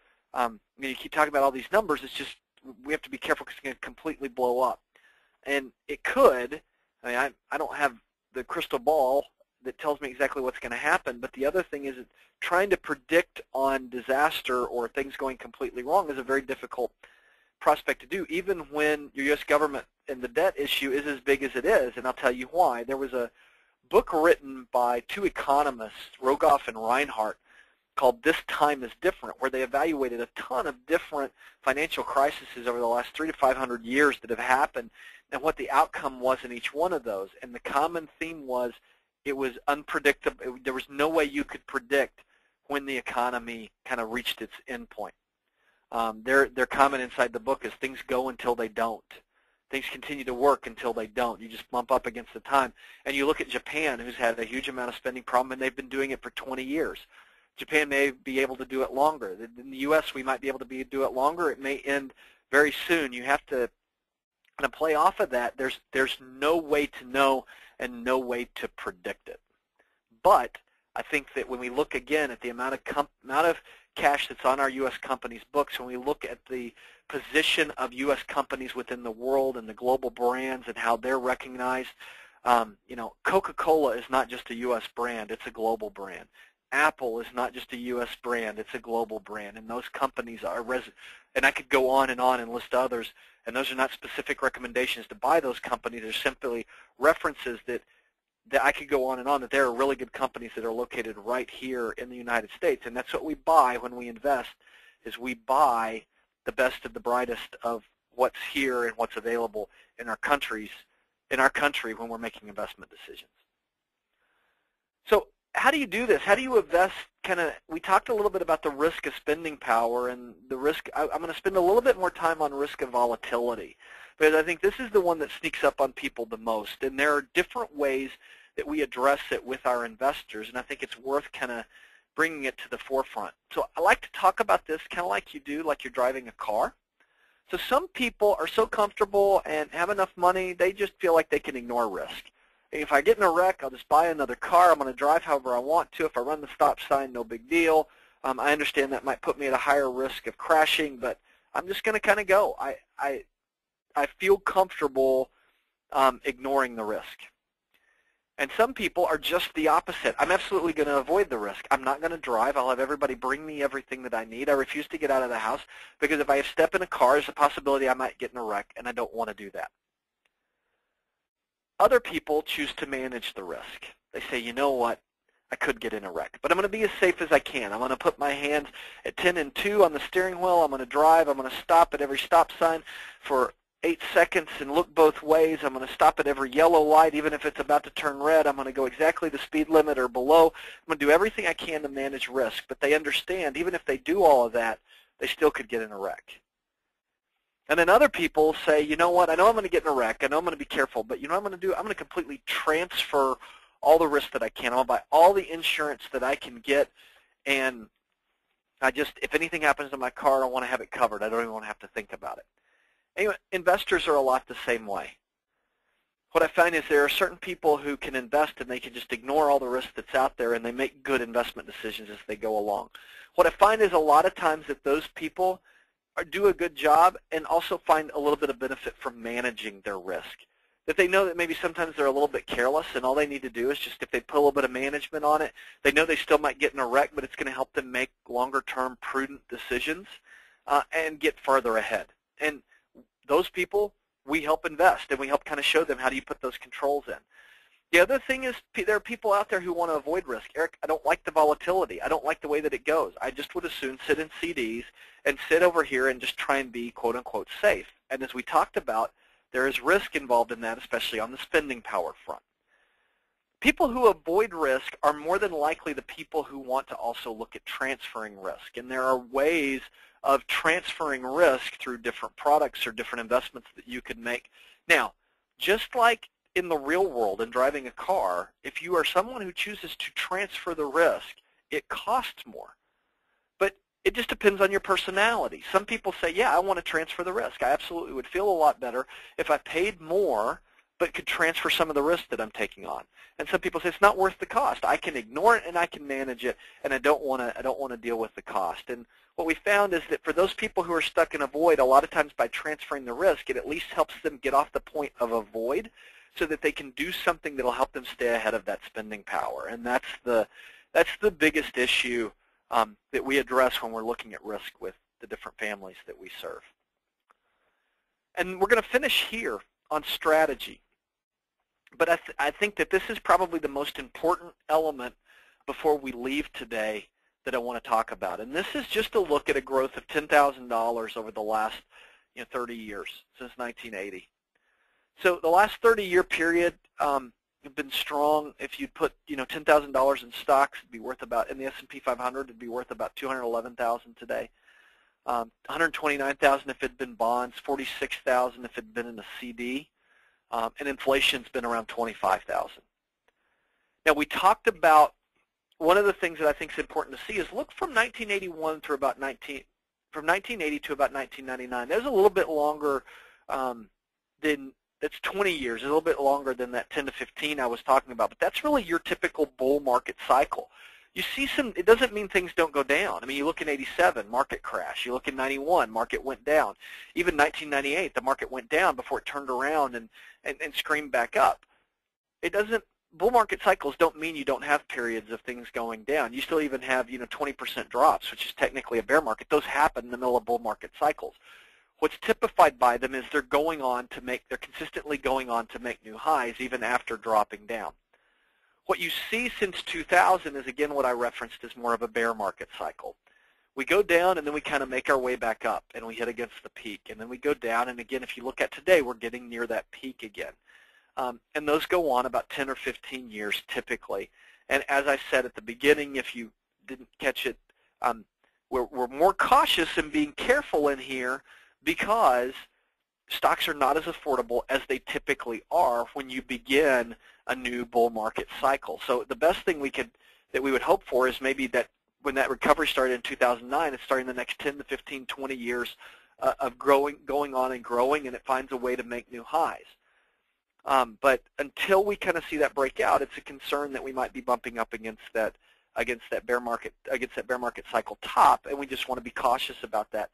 keep talking about all these numbers. It's just we have to be careful because it's going to completely blow up. And it could. I mean, I don't have the crystal ball that tells me exactly what's going to happen, but the other thing is that trying to predict on disaster or things going completely wrong is a very difficult prospect to do, even when your U.S. government and the debt issue is as big as it is, and I'll tell you why. There was a book written by two economists, Rogoff and Reinhardt, called This Time is Different, where they evaluated a ton of different financial crises over the last 300 to 500 years that have happened and what the outcome was in each one of those. And the common theme was it was unpredictable. There was no way you could predict when the economy kind of reached its end point. Their comment inside the book is things go until they don't. Things continue to work until they don't. You just bump up against the time. And you look at Japan, who's had a huge amount of spending problem, and they've been doing it for 20 years. Japan may be able to do it longer. In the U.S., we might be able to do it longer. It may end very soon. You have to kind of play off of that. There's no way to know and no way to predict it. But I think that when we look again at the amount of cash that's on our U.S. companies' books, when we look at the position of U.S. companies within the world and the global brands and how they're recognized, you know, Coca-Cola is not just a U.S. brand, it's a global brand. Apple is not just a U.S. brand, it's a global brand. And those companies are, and I could go on and list others, and those are not specific recommendations to buy those companies. They're simply references that I could go on, that there are really good companies that are located right here in the United States. And that's what we buy when we invest, is we buy the best of the brightest of what's here and what's available in our country when we're making investment decisions. So how do you do this? How do you invest? We talked a little bit about the risk of spending power and the risk. I'm going to spend a little bit more time on risk of volatility, because I think this is the one that sneaks up on people the most. And there are different ways that we address it with our investors, and I think it's worth bringing it to the forefront. So I like to talk about this kind of like you do, like you're driving a car. So some people are so comfortable and have enough money, they just feel like they can ignore risk. If I get in a wreck, I'll just buy another car. I'm going to drive however I want to. If I run the stop sign, no big deal. I understand that might put me at a higher risk of crashing, but I'm just going to kind of go. I feel comfortable ignoring the risk. And some people are just the opposite. I'm absolutely going to avoid the risk. I'm not going to drive. I'll have everybody bring me everything that I need. I refuse to get out of the house, because if I step in a car, there's a possibility I might get in a wreck, and I don't want to do that. Other people choose to manage the risk. They say, you know what, I could get in a wreck, but I'm going to be as safe as I can. I'm going to put my hands at 10 and 2 on the steering wheel. I'm going to drive. I'm going to stop at every stop sign for 8 seconds and look both ways. I'm going to stop at every yellow light, even if it's about to turn red. I'm going to go exactly the speed limit or below. I'm going to do everything I can to manage risk. But they understand, even if they do all of that, they still could get in a wreck. And then other people say, you know what, I know I'm going to get in a wreck. I know I'm going to be careful. But you know what I'm going to do? I'm going to completely transfer all the risk that I can. I'm going to buy all the insurance that I can get. And if anything happens to my car, I want to have it covered. I don't even want to have to think about it. Anyway, investors are a lot the same way. What I find is there are certain people who can invest and they can just ignore all the risk that's out there, and they make good investment decisions as they go along. What I find is a lot of times that those people do a good job and also find a little bit of benefit from managing their risk. That they know that maybe sometimes they're a little bit careless, and all they need to do is just, if they put a little bit of management on it, they know they still might get in a wreck, but it's going to help them make longer-term prudent decisions and get farther ahead. And those people, we help invest, and we help kind of show them how do you put those controls in. The other thing is there are people out there who want to avoid risk. Eric, I don't like the volatility. I don't like the way that it goes. I just would as soon sit in CDs and sit over here and just try and be quote-unquote safe. And as we talked about, there is risk involved in that, especially on the spending power front. People who avoid risk are more than likely the people who want to also look at transferring risk. And there are ways of transferring risk through different products or different investments that you could make. Now, just like in the real world in driving a car, if you are someone who chooses to transfer the risk, it costs more. But it just depends on your personality. Some people say, yeah, I want to transfer the risk. I absolutely would feel a lot better if I paid more but could transfer some of the risk that I'm taking on. And some people say it's not worth the cost. I can ignore it and I can manage it, and I don't want to deal with the cost. And what we found is that for those people who are stuck in a void, a lot of times by transferring the risk, it at least helps them get off the point of a void so that they can do something that will help them stay ahead of that spending power. And that's the biggest issue that we address when we're looking at risk with the different families that we serve. And we're going to finish here on strategy. But I think that this is probably the most important element before we leave today that I want to talk about. And this is just a look at a growth of $10,000 over the last 30 years, since 1980. So the last 30-year period have been strong. If you put $10,000 in stocks, it'd be worth about, in the S&P 500, it'd be worth about $211,000 today. $129,000 if it had been bonds, $46,000 if it had been in a CD. And inflation's been around $25,000. Now we talked about, one of the things that I think is important to see is look from 1981 through about 1980 to about 1999. There's a little bit longer that's 20 years, a little bit longer than that 10 to 15 I was talking about. But that's really your typical bull market cycle. you see some, it doesn't mean things don't go down. I mean, you look in 87, market crash. You look in 91, market went down. Even 1998, the market went down before it turned around and screamed back up. It doesn't, bull market cycles don't mean you don't have periods of things going down. You still even have, 20% drops, which is technically a bear market. Those happen in the middle of bull market cycles. What's typified by them is they're consistently going on to make new highs even after dropping down. What you see since 2000 is, again, what I referenced as more of a bear market cycle. We go down and then we kind of make our way back up and we hit against the peak. And then we go down, and again, if you look at today, we're getting near that peak again. And those go on about 10 or 15 years typically. And as I said at the beginning, if you didn't catch it, we're more cautious in being careful in here because stocks are not as affordable as they typically are when you begin a new bull market cycle. So the best thing that we would hope for is maybe that when that recovery started in 2009, it's starting the next 10 to 15, 20 years of going on and growing, and it finds a way to make new highs. But until we kind of see that break out, it's a concern that we might be bumping up against that bear market cycle top, and we just want to be cautious about that.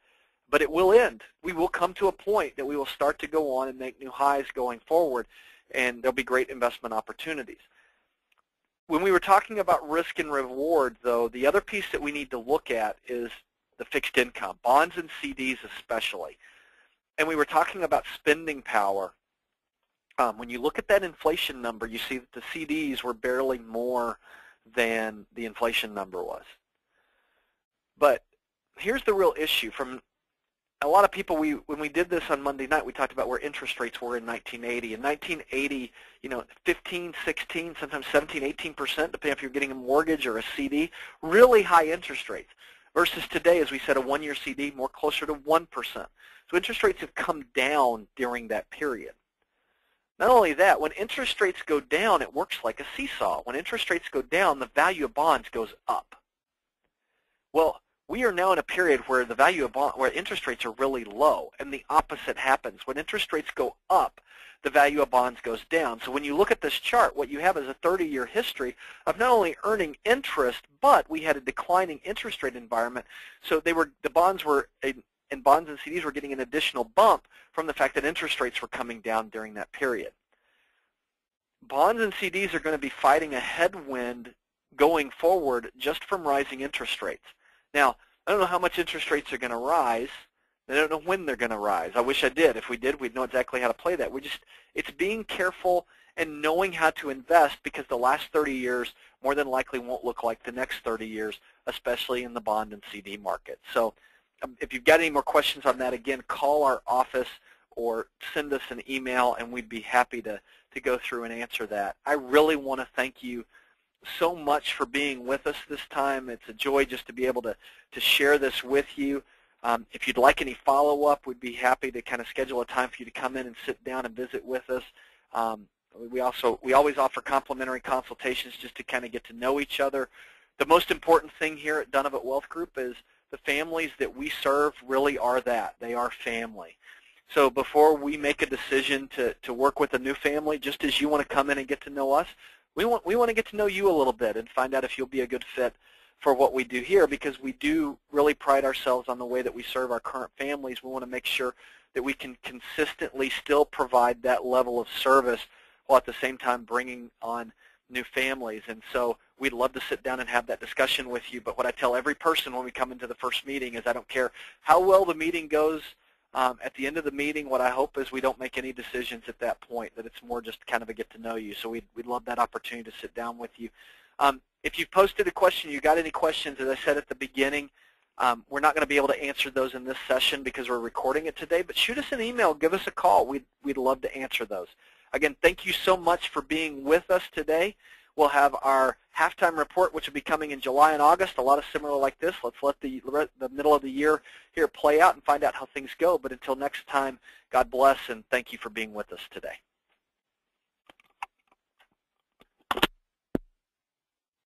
But it will end. We will come to a point that we will start to go on and make new highs going forward, and there'll be great investment opportunities. When we were talking about risk and reward, though, the other piece that we need to look at is the fixed income, bonds and CDs especially. And we were talking about spending power. When you look at that inflation number, you see that the CDs were barely more than the inflation number was. But here's the real issue. From a lot of people, when we did this on Monday night, we talked about where interest rates were in 1980. In 1980, 15, 16, sometimes 17, 18%, depending if you're getting a mortgage or a CD, really high interest rates. Versus today, as we said, a one-year CD, more closer to 1%. So interest rates have come down during that period. Not only that, when interest rates go down, it works like a seesaw. When interest rates go down, the value of bonds goes up. Well, we are now in a period where the value of where interest rates are really low, and the opposite happens. When interest rates go up, the value of bonds goes down. So when you look at this chart, what you have is a 30-year history of not only earning interest, but we had a declining interest rate environment. So the bonds and bonds and CDs were getting an additional bump from the fact that interest rates were coming down during that period. Bonds and CDs are going to be fighting a headwind going forward just from rising interest rates. Now, I don't know how much interest rates are going to rise. I don't know when they're going to rise. I wish I did. If we did, we'd know exactly how to play that. It's being careful and knowing how to invest, because the last 30 years more than likely won't look like the next 30 years, especially in the bond and CD market. So if you've got any more questions on that, again, call our office or send us an email, and we'd be happy to go through and answer that. I really want to thank you so much for being with us this time. It's a joy just to be able to share this with you. If you'd like any follow-up, we'd be happy to kind of schedule a time for you to come in and sit down and visit with us. We always offer complimentary consultations just to kind of get to know each other. The most important thing here at Dunavant Wealth Group is the families that we serve really are that. They are family. So before we make a decision to work with a new family, just as you want to come in and get to know us, we want to get to know you a little bit and find out if you'll be a good fit for what we do here, because we do really pride ourselves on the way that we serve our current families. We want to make sure that we can consistently still provide that level of service while at the same time bringing on new families. And so we'd love to sit down and have that discussion with you. But what I tell every person when we come into the first meeting is I don't care how well the meeting goes. At the end of the meeting, what I hope is we don't make any decisions at that point, that it's more just kind of a get to know you. So we'd love that opportunity to sit down with you. If you've posted a question, you got any questions, as I said at the beginning, we're not going to be able to answer those in this session because we're recording it today, but shoot us an email, give us a call. We'd love to answer those. Again, thank you so much for being with us today. We'll have our halftime report, which will be coming in July and August, a lot of similar like this. Let's let the middle of the year here play out and find out how things go. But until next time, God bless, and thank you for being with us today.